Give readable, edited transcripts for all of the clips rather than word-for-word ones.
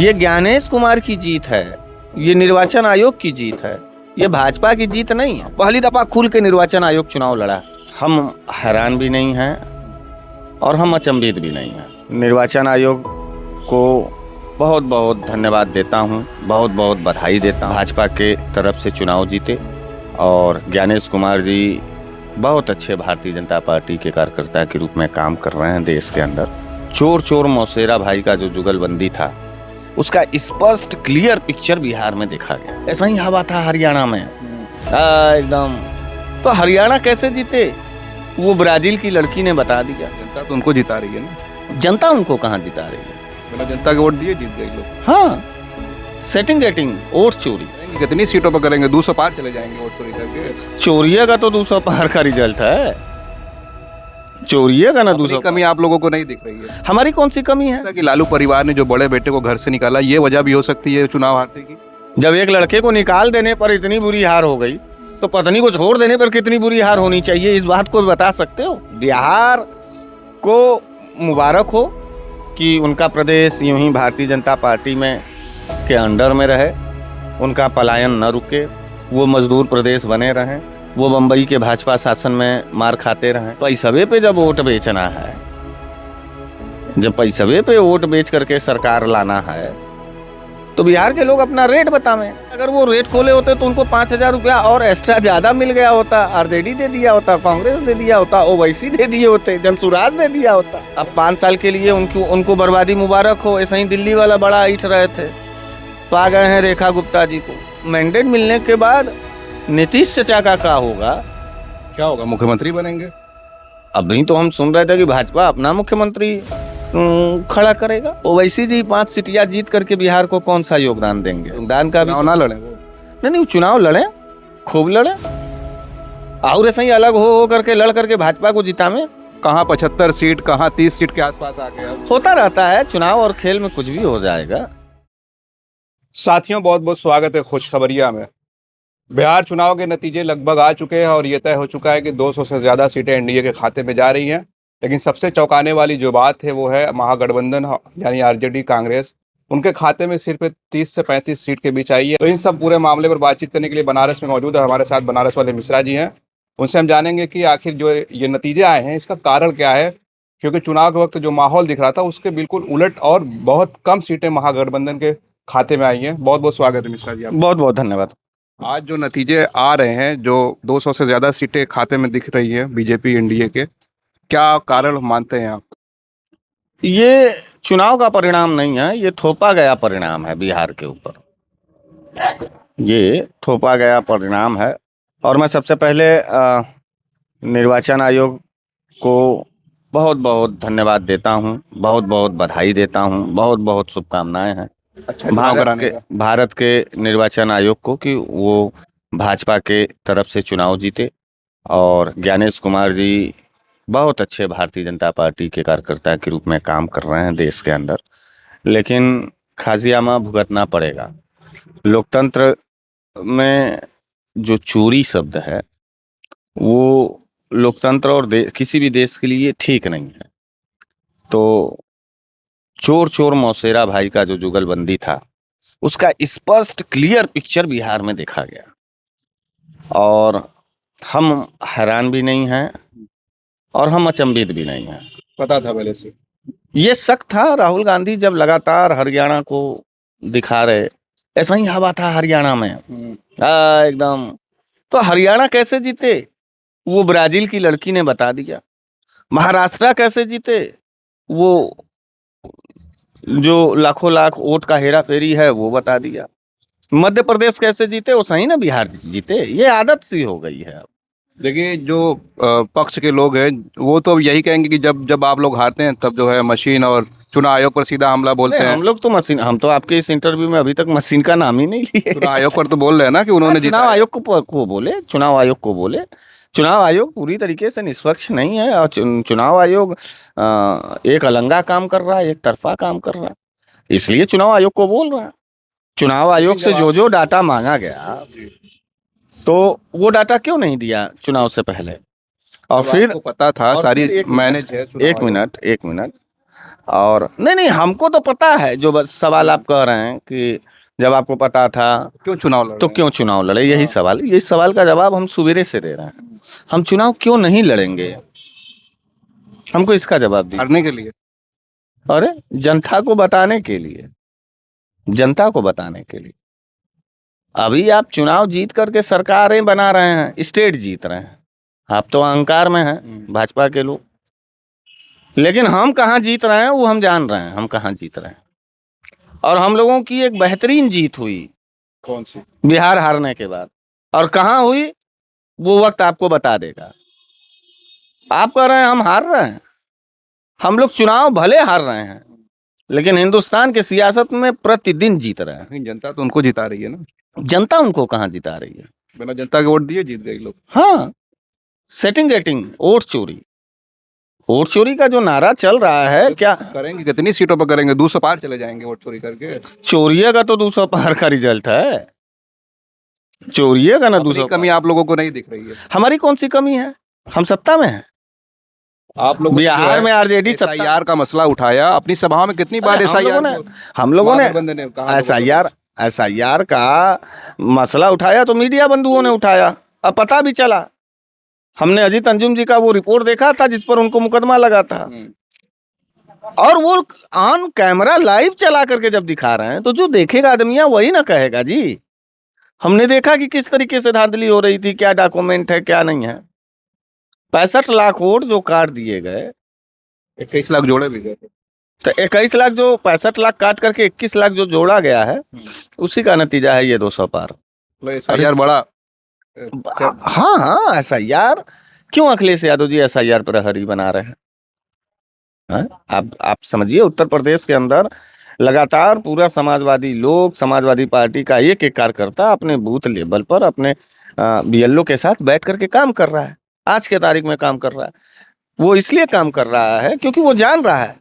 ये ज्ञानेश कुमार की जीत है, ये निर्वाचन आयोग की जीत है, ये भाजपा की जीत नहीं है। पहली दफा खुल के निर्वाचन आयोग चुनाव लड़ा। हम हैरान भी नहीं हैं और हम अचंभित भी नहीं हैं। निर्वाचन आयोग को बहुत बहुत धन्यवाद देता हूं, बहुत बहुत बधाई देता हूं। भाजपा के तरफ से चुनाव जीते और ज्ञानेश कुमार जी बहुत अच्छे भारतीय जनता पार्टी के कार्यकर्ता के रूप में काम कर रहे हैं देश के अंदर। चोर चोर मौसेरा भाई का जो जुगलबंदी था उसका स्पष्ट क्लियर पिक्चर बिहार में देखा गया। ऐसा ही हवा था हरियाणा में एकदम। तो हरियाणा कैसे जीते वो ब्राजील की लड़की ने बता दिया। जनता तो उनको जिता रही है ना। जनता उनको कहाँ जिता रही है? बिना जनता के वोट दिए जीत गए लोग। हाँ, सेटिंग गेटिंग, वोट चोरी। कितनी सीटों पर करेंगे? 200 पार चले जाएंगे वोट चोरी करके। चोरिया का तो 200 पार का रिजल्ट है। चोरिया का ना 200 कमी आप लोगों को नहीं दिख रही है। हमारी कौन सी कमी है? कि लालू परिवार ने जो बड़े बेटे को घर से निकाला, ये वजह भी हो सकती है चुनाव हारने की। जब एक लड़के को निकाल देने पर इतनी बुरी हार हो गई तो पत्नी को छोड़ देने पर कितनी बुरी हार होनी चाहिए, इस बात को बता सकते हो? बिहार को मुबारक हो कि उनका प्रदेश यूं ही भारतीय जनता पार्टी में के अंडर में रहे, उनका पलायन न रुके, वो मजदूर प्रदेश बने रहें, वो बम्बई के भाजपा शासन में मार खाते रहें। पैसवे पे जब वोट बेचना है, जब पैसवे पे वोट बेच करके सरकार लाना है तो बिहार के लोग अपना रेट बतावें। अगर वो रेट खोले होते तो उनको 5,000 रुपया और एक्स्ट्रा ज्यादा मिल गया होता, आरजेडी दे दिया होता, कांग्रेस दे दिया होता, ओवैसी दे दिए होते, जनसुराज दे दिया होता। अब 5 साल के लिए उनको बर्बादी मुबारक हो। ऐसा ही दिल्ली वाला बड़ा ईट रहे थे, तो आ गए हैं रेखा गुप्ता जी को। मैंडेट मिलने के बाद नीतीश चचा का क्या होगा? क्या होगा? मुख्यमंत्री बनेंगे। अभी तो हम सुन रहे थे कि भाजपा अपना मुख्यमंत्री खड़ा करेगा। ओवैसी जी 5 सीटियां जीत करके बिहार को कौन सा योगदान देंगे? योगदान का भी ना लड़े वो। नहीं, चुनाव लड़े, खूब लड़े और ऐसा ही अलग हो करके लड़ करके भाजपा को जितावे। कहाँ 75 सीट, कहाँ 30 सीट के आसपास आ गया। होता रहता है चुनाव और खेल में, कुछ भी हो जाएगा। साथियों, बहुत बहुत स्वागत है खुशखबरिया में। बिहार चुनाव के नतीजे लगभग आ चुके हैं और ये तय हो चुका है कि 200 से ज़्यादा सीटें एनडीए के खाते में जा रही हैं। लेकिन सबसे चौंकाने वाली जो बात है वो है महागठबंधन यानी आरजेडी कांग्रेस, उनके खाते में सिर्फ 30 से 35 सीट के बीच आई है। तो इन सब पूरे मामले पर बातचीत करने के लिए बनारस में मौजूद है हमारे साथ बनारस वाले मिश्रा जी हैं। उनसे हम जानेंगे कि आखिर जो ये नतीजे आए हैं इसका कारण क्या है, क्योंकि चुनाव के वक्त जो माहौल दिख रहा था उसके बिल्कुल उलट और बहुत कम सीटें महागठबंधन के खाते में आई हैं। बहुत बहुत स्वागत है मिश्रा जी आपका। बहुत बहुत धन्यवाद। आज जो नतीजे आ रहे हैं, जो 200 से ज़्यादा सीटें खाते में दिख रही हैं बीजेपी एनडीए के, क्या कारण मानते हैं आप? ये चुनाव का परिणाम नहीं है, ये थोपा गया परिणाम है बिहार के ऊपर। ये थोपा गया परिणाम है और मैं सबसे पहले निर्वाचन आयोग को बहुत बहुत धन्यवाद देता हूं, बहुत बहुत बधाई देता हूं, बहुत बहुत शुभकामनाएं हैं भारत के निर्वाचन आयोग को कि वो भाजपा के तरफ से चुनाव जीते और ज्ञानेश कुमार जी बहुत अच्छे भारतीय जनता पार्टी के कार्यकर्ता के रूप में काम कर रहे हैं देश के अंदर। लेकिन खाजियामा भुगतना पड़ेगा। लोकतंत्र में जो चोरी शब्द है वो लोकतंत्र और किसी भी देश के लिए ठीक नहीं है। तो चोर चोर मौसेरा भाई का जो जुगलबंदी था उसका स्पष्ट क्लियर पिक्चर बिहार में देखा गया और हम हैरान भी नहीं हैं और हम अचंभित भी नहीं हैं। पता था पहले से ये शक था। राहुल गांधी जब लगातार हरियाणा को दिखा रहे, ऐसा ही हवा था हरियाणा में एकदम। तो हरियाणा कैसे जीते वो ब्राजील की लड़की ने बता दिया। महाराष्ट्र कैसे जीते वो जो लाखों लाख वोट का हेरा फेरी है वो बता दिया। मध्य प्रदेश कैसे जीते वो सही ना बिहार जीते। ये आदत सी हो गई है। देखिए, जो पक्ष के लोग हैं वो तो यही कहेंगे कि जब आप लोग हारते हैं तब जो है मशीन और चुनाव आयोग पर सीधा हमला बोलते हैं। हम लोग तो मशीन, हम तो आपके इस इंटरव्यू में अभी तक मशीन का नाम ही नहीं लिए। चुनाव आयोग पर तो बोल रहे हैं ना कि उन्होंने चुनाव आयोग को बोले, चुनाव आयोग को बोले। चुनाव आयोग पूरी तरीके से निष्पक्ष नहीं है और चुनाव आयोग एक अलंगा काम कर रहा है, एक तरफा काम कर रहा है, इसलिए चुनाव आयोग को बोल रहा है। चुनाव आयोग से जो डाटा मांगा गया तो वो डाटा क्यों नहीं दिया चुनाव से पहले? और फिर पता था सारी मैनेज है। एक मिनट और नहीं, हमको तो पता है, जो बस सवाल आप कह रहे हैं कि जब आपको पता था क्यों चुनाव लड़ तो रहे हैं? क्यों चुनाव लड़े, यही हाँ। सवाल, यही सवाल का जवाब हम सुबेरे से दे रहे हैं। हम चुनाव क्यों नहीं लड़ेंगे, हमको इसका जवाब दीजिए। हारने के लिए? अरे जनता को बताने के लिए, जनता को बताने के लिए। अभी आप चुनाव जीत करके सरकारें बना रहे हैं, स्टेट जीत रहे हैं, आप तो अहंकार में हैं भाजपा के लोग, लेकिन हम कहाँ जीत रहे हैं वो हम जान रहे हैं, हम कहाँ जीत रहे हैं। और हम लोगों की एक बेहतरीन जीत हुई कौन सी? बिहार हारने के बाद, और कहाँ हुई वो वक्त आपको बता देगा। आप कह रहे हैं हम हार रहे हैं, हम लोग चुनाव भले हार रहे हैं लेकिन हिंदुस्तान की सियासत में प्रतिदिन जीत रहे हैं। नहीं, जनता तो उनको जिता रही है ना। जनता उनको कहाँ जिता रही है? बिना जनता के वोट दिए जीत गए लोग। हाँ, सेटिंग गेटिंग, वोट चोरी, वोट चोरी का जो नारा चल रहा है, क्या करेंगे? कितनी सीटों पर करेंगे? 200 पार चले जाएंगे वोट चोरी करके। चोरिएगा तो 200 पार का रिजल्ट है, चोरिएगा ना अपनी 200 कमी आप लोगों को नहीं दिख रही है। हमारी कौन सी कमी है, हम सत्ता में हैं। आप लोग बिहार में आरजेडी सत्ता, एसआईआर का मसला उठाया अपनी सभाओं में, कितनी बार एसआईआर हम लोगों ने एसआईआर का मसला उठाया तो मीडिया बंधुओं ने उठाया, अब पता भी चला। हमने अजीत अंजुम जी का वो रिपोर्ट देखा था जिस पर उनको मुकदमा लगा था, और वो ऑन कैमरा लाइव चला करके जब दिखा रहे हैं तो जो देखेगा आदमिया वही ना कहेगा जी। हमने देखा कि किस तरीके से धांधली हो रही थी, क्या डॉक्यूमेंट है क्या नहीं है। 65 लाख वोट जो काट दिए गए, 21 लाख जोड़े भी गए। तो 21 लाख जो 65 लाख काट करके 21 लाख जो जोड़ा गया है, उसी का नतीजा है ये 200 पार। एसआईआर बड़ा। हाँ हाँ, एसआईआर क्यों अखिलेश यादव जी एसआईआर पर हरी बना रहे हैं? आप समझिए, उत्तर प्रदेश के अंदर लगातार पूरा समाजवादी लोग, समाजवादी पार्टी का एक एक कार्यकर्ता अपने बूथ लेवल पर अपने बीएलओ के साथ बैठ करके काम कर रहा है, आज के तारीख में काम कर रहा है। वो इसलिए काम कर रहा है क्योंकि वो जान रहा है।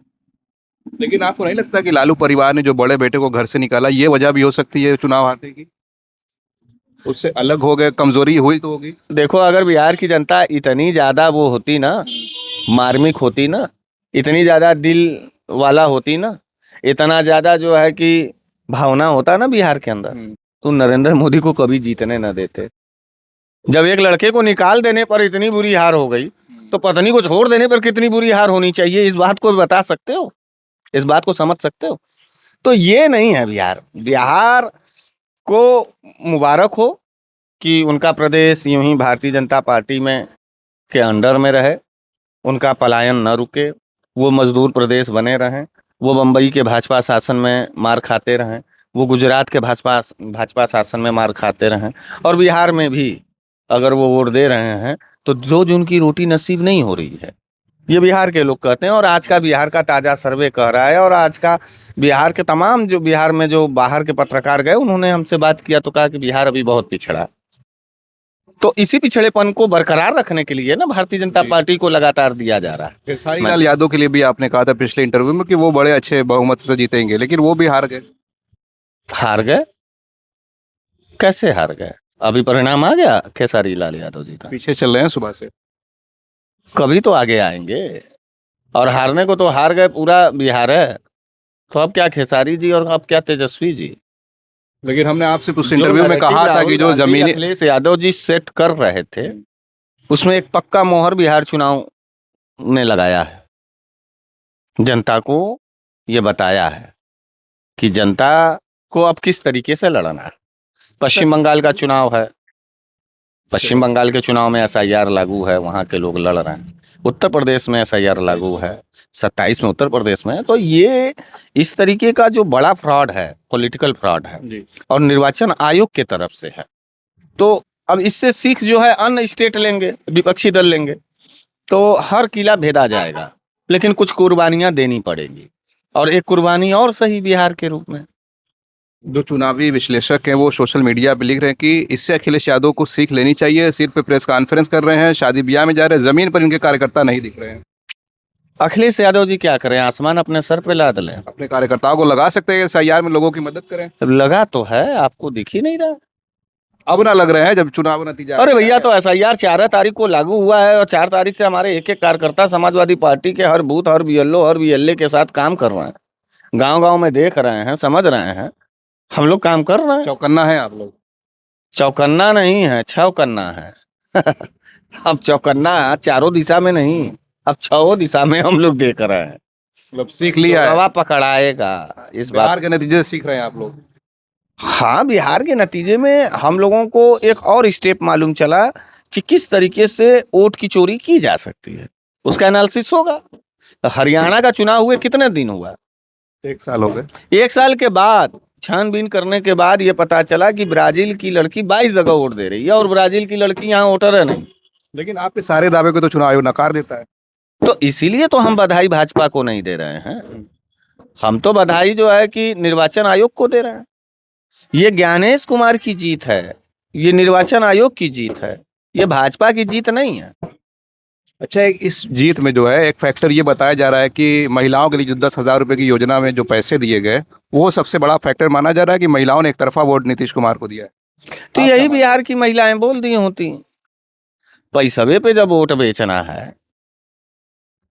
लेकिन आपको नहीं लगता कि लालू परिवार ने जो बड़े बेटे को घर से निकाला, ये वजह भी हो सकती है चुनाव हारने की? उससे अलग हो गए, कमजोरी हुई तो होगी। देखो, अगर बिहार की जनता इतनी ज्यादा वो होती ना, मार्मिक होती ना, इतनी ज्यादा दिल वाला होती ना, इतना ज्यादा जो है कि भावना होता ना बिहार के अंदर, तो नरेंद्र मोदी को कभी जीतने न देते। जब एक लड़के को निकाल देने पर इतनी बुरी हार हो गई, तो पत्नी को छोड़ देने पर कितनी बुरी हार होनी चाहिए, इस बात को बता सकते हो, इस बात को समझ सकते हो? तो ये नहीं है बिहार। बिहार को मुबारक हो कि उनका प्रदेश यूं ही भारतीय जनता पार्टी में के अंडर में रहे, उनका पलायन न रुके, वो मजदूर प्रदेश बने रहें, वो बम्बई के भाजपा शासन में मार खाते रहें, वो गुजरात के भाजपा शासन में मार खाते रहें, और बिहार में भी अगर वो वोट दे रहे हैं तो रोज उनकी रोटी नसीब नहीं हो रही है, ये बिहार के लोग कहते हैं। और आज का बिहार का ताज़ा सर्वे कह रहा है, और आज का बिहार के तमाम जो बिहार में जो बाहर के पत्रकार गए, उन्होंने हमसे बात किया तो कहा कि बिहार अभी बहुत पिछड़ा। तो इसी पिछड़ेपन को बरकरार रखने के लिए ना भारतीय जनता पार्टी को लगातार दिया जा रहा है। खेसारी लाल यादव के लिए भी आपने कहा था पिछले इंटरव्यू में कि वो बड़े अच्छे बहुमत से जीतेंगे, लेकिन वो भी हार गए। हार गए? कैसे हार गए? अभी परिणाम आ गया खेसारी लाल यादव जी का? पीछे चल रहे हैं सुबह से। कभी तो आगे आएंगे, और हारने को तो हार गए पूरा बिहार है, तो अब क्या खेसारी जी और अब क्या तेजस्वी जी? लेकिन हमने आपसे उस इंटरव्यू में कहा था कि जो जमीनी अखिलेश यादव जी सेट कर रहे थे, उसमें एक पक्का मोहर बिहार चुनाव ने लगाया है। जनता को ये बताया है कि जनता को अब किस तरीके से लड़ना है। पश्चिम बंगाल का चुनाव है, पश्चिम बंगाल के चुनाव में एसआईआर लागू है, वहाँ के लोग लड़ रहे हैं। उत्तर प्रदेश में एसआईआर लागू है, 27 में उत्तर प्रदेश में। तो ये इस तरीके का जो बड़ा फ्रॉड है, पॉलिटिकल फ्रॉड है, और निर्वाचन आयोग के तरफ से है। तो अब इससे सीख जो है अन्य स्टेट लेंगे, विपक्षी दल लेंगे, तो हर किला भेदा जाएगा, लेकिन कुछ कुर्बानियां देनी पड़ेंगी, और एक कुर्बानी और सही बिहार के रूप में। जो चुनावी विश्लेषक हैं वो सोशल मीडिया पे लिख रहे हैं कि इससे अखिलेश यादव को सीख लेनी चाहिए। सिर पे प्रेस कॉन्फ्रेंस कर रहे हैं, शादी ब्याह में जा रहे हैं, जमीन पर इनके कार्यकर्ता नहीं दिख रहे हैं। अखिलेश यादव जी क्या करें, आसमान अपने सर पे लाद लें? अपने कार्यकर्ताओं को लगा सकते हैं एसआईआर में लोगों की मदद करें। लगा तो है, आपको दिख ही नहीं रहा। अब ना लग रहे हैं जब चुनाव नतीजा आ अरे गया भैया है। तो SIR 4 तारीख को लागू हुआ है और 4 तारीख से हमारे एक एक कार्यकर्ता समाजवादी पार्टी के हर बूथ, हर BLO, हर BLA के साथ काम कर रहे हैं। गांव गांव में देख रहे हैं, समझ रहे हैं, हम लोग काम कर रहे हैं। चौकन्ना है आप लोग। चौकन्ना नहीं है, छौकन्ना है। अब चौकन्ना चारों दिशा में नहीं, अब छओ दिशा में हम लोग देख रहे हैं। मतलब सीख लिया है, चौराहा पकड़ाएगा इस बात। बिहार के नतीजे से सीख रहे हैं आप लोग। हाँ, बिहार के नतीजे में हम लोगों को एक और स्टेप मालूम चला कि किस तरीके से वोट की चोरी की जा सकती है, उसका एनालिसिस होगा। हरियाणा का चुनाव हुए कितने दिन हुआ? 1 साल हो गए। 1 साल के बाद छानबीन करने के बाद ये पता चला कि ब्राजील की लड़की 22 जगह वोट दे रही है और ब्राजील की लड़की यहाँ वोटर है नहीं। लेकिन आपके सारे दावे को तो चुनाव आयोग नकार देता है। तो इसीलिए तो हम बधाई भाजपा को नहीं दे रहे हैं। हम तो बधाई जो है कि निर्वाचन आयोग को दे रहे हैं। ये ज्ञानेश कुमार की जीत है, ये निर्वाचन आयोग की जीत है, ये भाजपा की जीत नहीं है। अच्छा, इस जीत में जो है एक फैक्टर ये बताया जा रहा है कि महिलाओं के लिए जो 10,000 रुपए की योजना में जो पैसे दिए गए, वो सबसे बड़ा फैक्टर माना जा रहा है कि महिलाओं ने एक तरफा वोट नीतीश कुमार को दिया है। तो आप यही क्या बिहार की महिलाएं बोल दी होती, पैसवे पे जब वोट बेचना है,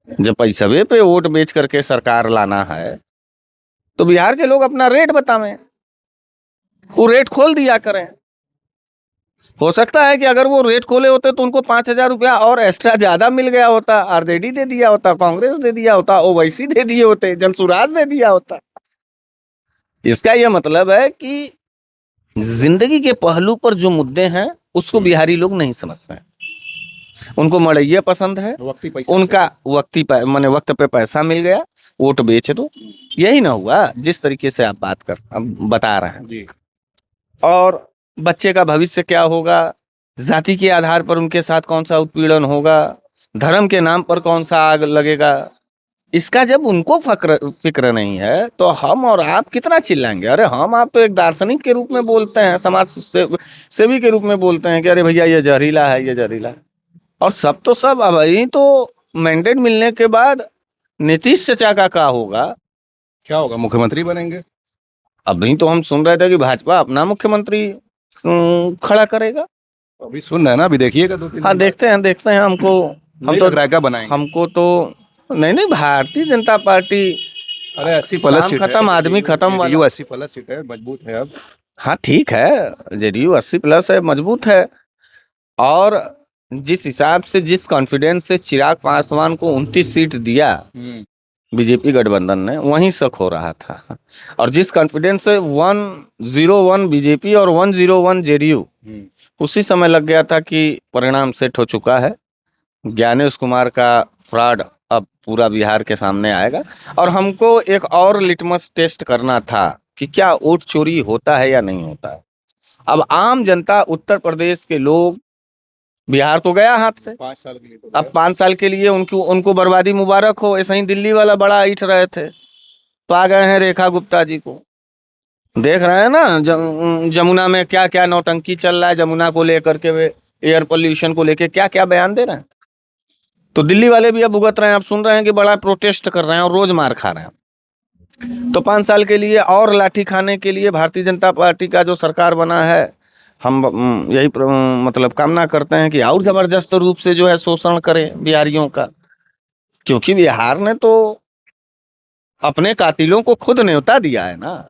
जब पैसवे पे वोट बेच करके सरकार लाना है, तो बिहार के लोग अपना रेट बतावें, वो रेट खोल दिया करें। हो सकता है कि अगर वो रेट खोले होते तो उनको 5,000 रुपया और एक्स्ट्रा ज्यादा मिल गया होता, RJD दे दिया होता, कांग्रेस दे दिया होता, ओवैसी दे दिए होते, जनसुराज दे दिया होता। इसका यह मतलब है कि जिंदगी के पहलू पर जो मुद्दे हैं उसको बिहारी लोग नहीं समझते हैं। उनको मड़ैया पसंद है, वक्ती पैसा उनका माने वक्त पे पैसा मिल गया, वोट बेच दो। यही ना हुआ जिस तरीके से आप अब बता रहे हैं। जी। और बच्चे का भविष्य क्या होगा, जाति के आधार पर उनके साथ कौन सा उत्पीड़न होगा, धर्म के नाम पर कौन सा आग लगेगा, इसका जब उनको फिक्र नहीं है तो हम और आप कितना चिल्लाएंगे। अरे हम आप तो एक दार्शनिक के रूप में बोलते हैं, सेवी के रूप में बोलते हैं कि अरे भैया ये जहरीला है, ये जहरीला है। और सब तो सब, अब यही तो मैंडेट मिलने के बाद नीतीश चाचा का क्या होगा? क्या होगा, मुख्यमंत्री बनेंगे? अभी तो हम सुन रहे थे कि भाजपा अपना मुख्यमंत्री खड़ा करेगा। अभी सुन रहे हैं ना, अभी देखिएगा 2-3 हाँ, दिन देखते हैं। हम नहीं तो लग रहा है क्या बनाएंगे? हमको तो नहीं, भारतीय जनता पार्टी अरे 80+ काम सीट खत्म, आदमी खत्म वाला। JDU 80+ सीट है, मजबूत है अब। हाँ ठीक है, JDU 80+ है, मजबूत है। और जिस हिसाब से, जिस कॉन्फिडेंस से चिराग पासवान को 29 सीट दिया बीजेपी गठबंधन ने, वहीं शक हो रहा था। और जिस कॉन्फिडेंस से 101 बीजेपी और 101 JDU, उसी समय लग गया था कि परिणाम सेट हो चुका है। ज्ञानेश कुमार का फ्रॉड अब पूरा बिहार के सामने आएगा। और हमको एक और लिटमस टेस्ट करना था कि क्या वोट चोरी होता है या नहीं होता है। अब आम जनता, उत्तर प्रदेश के लोग, बिहार तो गया हाथ से, 5 साल के लिए तो अब 5 साल के लिए उनको बर्बादी मुबारक हो। ऐसे ही दिल्ली वाला बड़ा ईट रहे थे, तो आ गए हैं रेखा गुप्ता जी को। देख रहे हैं ना जमुना में क्या क्या नौटंकी चल रहा है, जमुना को लेकर के, वे एयर पोल्यूशन को लेकर क्या क्या बयान दे रहे हैं। तो दिल्ली वाले भी अब भुगत रहे हैं। आप सुन रहे हैं कि बड़ा प्रोटेस्ट कर रहे हैं और रोज मार खा रहे हैं। तो 5 साल के लिए और लाठी खाने के लिए भारतीय जनता पार्टी का जो सरकार बना है, हम यही मतलब कामना करते हैं कि और जबरदस्त रूप से जो है शोषण करें बिहारियों का, क्योंकि बिहार ने तो अपने कातिलों को खुद न्योता दिया है ना।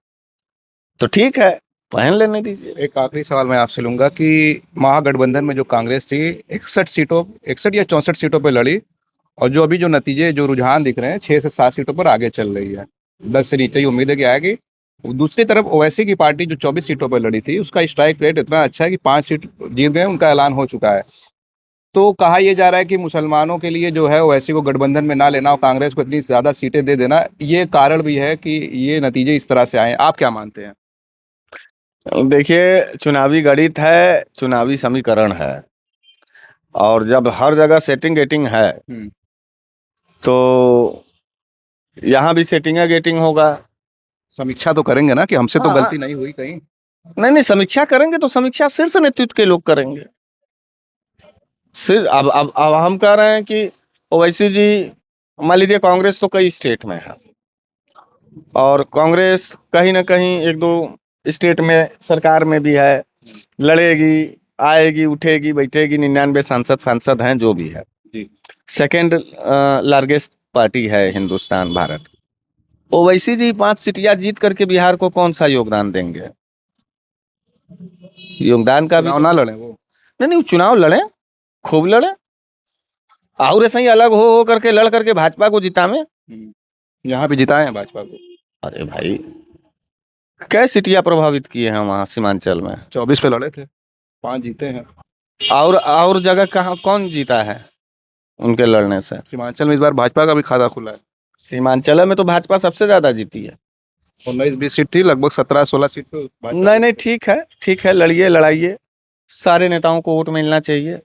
तो ठीक है, पहन लेने दीजिए। एक आखिरी सवाल मैं आपसे लूंगा कि महागठबंधन में जो कांग्रेस थी 61 या 64 सीटों पर लड़ी, और जो अभी जो नतीजे, जो रुझान दिख रहे हैं, 6 से 7 सीटों पर आगे चल रही है, 10 से नीचे ही उम्मीद है कि आएगी। दूसरी तरफ ओवैसी की पार्टी जो 24 सीटों पर लड़ी थी, उसका स्ट्राइक रेट इतना अच्छा है कि 5 सीट जीत गए, उनका ऐलान हो चुका है। तो कहा यह जा रहा है कि मुसलमानों के लिए जो है ओवैसी को गठबंधन में ना लेना और कांग्रेस को इतनी ज़्यादा सीटें दे देना, ये कारण भी है कि ये नतीजे इस तरह से आए। आप क्या मानते हैं? देखिए, चुनावी गणित है, चुनावी समीकरण है, और जब हर जगह सेटिंग गेटिंग है तो यहाँ भी सेटिंग गेटिंग होगा। समीक्षा तो करेंगे ना कि हमसे तो हाँ, गलती नहीं हुई कहीं। नहीं, समीक्षा करेंगे तो समीक्षा शीर्ष नेतृत्व के लोग करेंगे। अब हम कह रहे हैं कि ओवैसी जी, मान लीजिए कांग्रेस तो कई स्टेट में है, और कांग्रेस कहीं ना कहीं 1-2 स्टेट में सरकार में भी है, लड़ेगी, आएगी, उठेगी, बैठेगी, 99 सांसद हैं, जो भी है। जी। सेकेंड लार्जेस्ट पार्टी है हिंदुस्तान भारत की। ओवैसी जी 5 सीटियां जीत करके बिहार को कौन सा योगदान देंगे? योगदान का भी चुनाव ना लड़े वो। नहीं, वो चुनाव लड़े, खूब लड़े, और ऐसे ही अलग हो करके लड़ करके भाजपा को जितावे। यहाँ भी जिताए हैं भाजपा को। अरे भाई, कै सीटियां प्रभावित किए हैं वहां सीमांचल में? 24 पे लड़े थे, 5 जीते हैं। और जगह कहाँ कौन जीता है उनके लड़ने से? सीमांचल में इस बार भाजपा का भी खाता खुला है। सीमांचल में तो भाजपा सबसे ज्यादा जीती है। 19-20 सीट थी, लगभग 17-16 सीट तो भाजपा नहीं, ठीक है, लड़िए, लड़ाइए, सारे नेताओं को वोट मिलना चाहिए।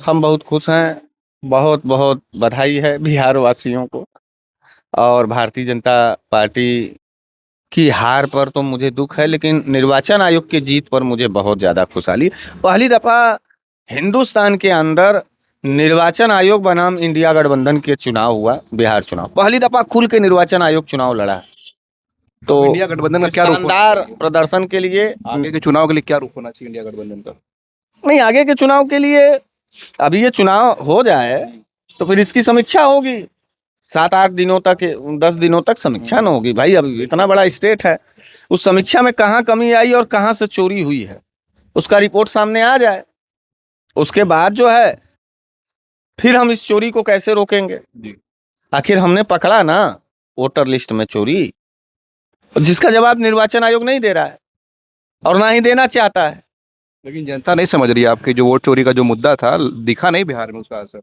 हम बहुत खुश हैं, बहुत बहुत बधाई है बिहार वासियों को। और भारतीय जनता पार्टी की हार पर तो मुझे दुख है, लेकिन निर्वाचन आयोग की जीत पर मुझे बहुत ज़्यादा खुशहाली। पहली दफ़ा हिंदुस्तान के अंदर निर्वाचन आयोग बनाम इंडिया गठबंधन के चुनाव हुआ, बिहार चुनाव पहली दफ़ा खुल के निर्वाचन आयोग चुनाव लड़ा। तो इंडिया गठबंधन का क्या रुख शानदार प्रदर्शन के लिए, आगे के चुनाव के लिए क्या रुख होना चाहिए इंडिया गठबंधन का? नहीं, आगे के चुनाव के लिए अभी ये चुनाव हो जाए तो फिर इसकी समीक्षा होगी। 7-8 दिनों तक, 10 दिनों तक समीक्षा न होगी भाई। अब इतना बड़ा स्टेट है, उस समीक्षा में कहाँ कमी आई और कहाँ से चोरी हुई है, उसका रिपोर्ट सामने आ जाए। उसके बाद जो है फिर हम इस चोरी को कैसे रोकेंगे। आखिर हमने पकड़ा ना वोटर लिस्ट में चोरी, जिसका जवाब निर्वाचन आयोग नहीं दे रहा है और ना ही देना चाहता है। लेकिन जनता नहीं समझ रही है आपके जो वोट चोरी का जो मुद्दा था, दिखा नहीं बिहार में उसका असर।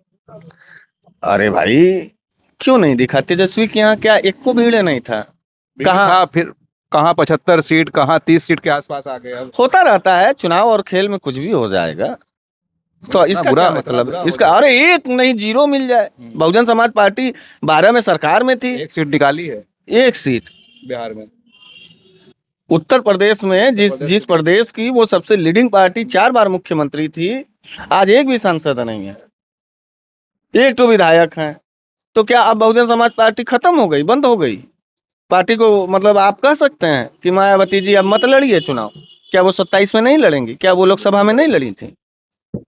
अरे भाई, क्यों नहीं दिखा? तेजस्वी के यहाँ क्या एक को भीड़ नहीं था? कहाँ फिर कहाँ 75 सीट, कहाँ 30 सीट के आसपास आ गए। अब होता रहता है चुनाव और खेल में, कुछ भी हो जाएगा। तो इसका बुरा क्या मतलब मतलब बुरा है इसका? अरे एक नहीं, 0 मिल जाए। बहुजन समाज पार्टी 12 में सरकार में थी, 1 सीट निकाली है एक सीट बिहार में। उत्तर प्रदेश में, जिस प्रदेश की वो सबसे लीडिंग पार्टी 4 बार मुख्यमंत्री थी, आज एक भी सांसद नहीं है, एक तो विधायक हैं। तो क्या अब बहुजन समाज पार्टी खत्म हो गई, बंद हो गई? पार्टी को मतलब आप कह सकते हैं कि मायावती जी अब मत लड़िए चुनाव? क्या वो 27 में नहीं लड़ेंगी? क्या वो लोकसभा में नहीं लड़ी थी?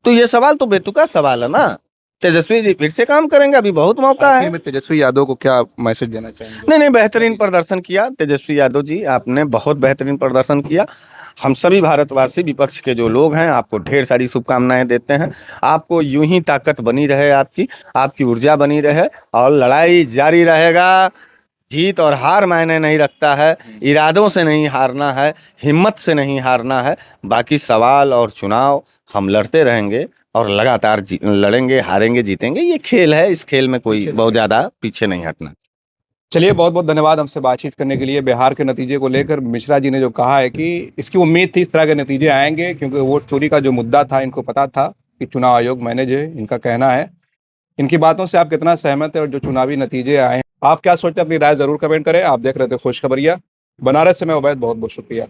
तो ये सवाल तो बेतुका सवाल है ना। तेजस्वी जी फिर से काम करेंगे, अभी बहुत मौका है। आखिर में तेजस्वी यादव को क्या मैसेज देना चाहेंगे? नहीं, बेहतरीन प्रदर्शन किया तेजस्वी यादव जी, आपने बहुत बेहतरीन प्रदर्शन किया। हम सभी भारतवासी, विपक्ष के जो लोग हैं, आपको ढेर सारी शुभकामनाएं देते हैं। आपको यूं ही ताकत बनी रहे, आपकी ऊर्जा बनी रहे, और लड़ाई जारी रहेगा। जीत और हार मायने नहीं रखता है, इरादों से नहीं हारना है, हिम्मत से नहीं हारना है। बाकी सवाल और चुनाव हम लड़ते रहेंगे और लगातार लड़ेंगे, हारेंगे, जीतेंगे। ये खेल है, इस खेल में कोई बहुत ज़्यादा पीछे नहीं हटना। चलिए, बहुत बहुत धन्यवाद हमसे बातचीत करने के लिए। बिहार के नतीजे को लेकर मिश्रा जी ने जो कहा है कि इसकी उम्मीद थी इस तरह के नतीजे आएंगे, क्योंकि वोट चोरी का जो मुद्दा था इनको पता था कि चुनाव आयोग मैनेज है, इनका कहना है। इनकी बातों से आप कितना सहमत है और जो चुनावी नतीजे आए हैं, आप क्या सोचते हैं? अपनी राय जरूर कमेंट करें। आप देख रहे थे खुशखबरिया। बनारस से मैं उबैद, बहुत बहुत शुक्रिया।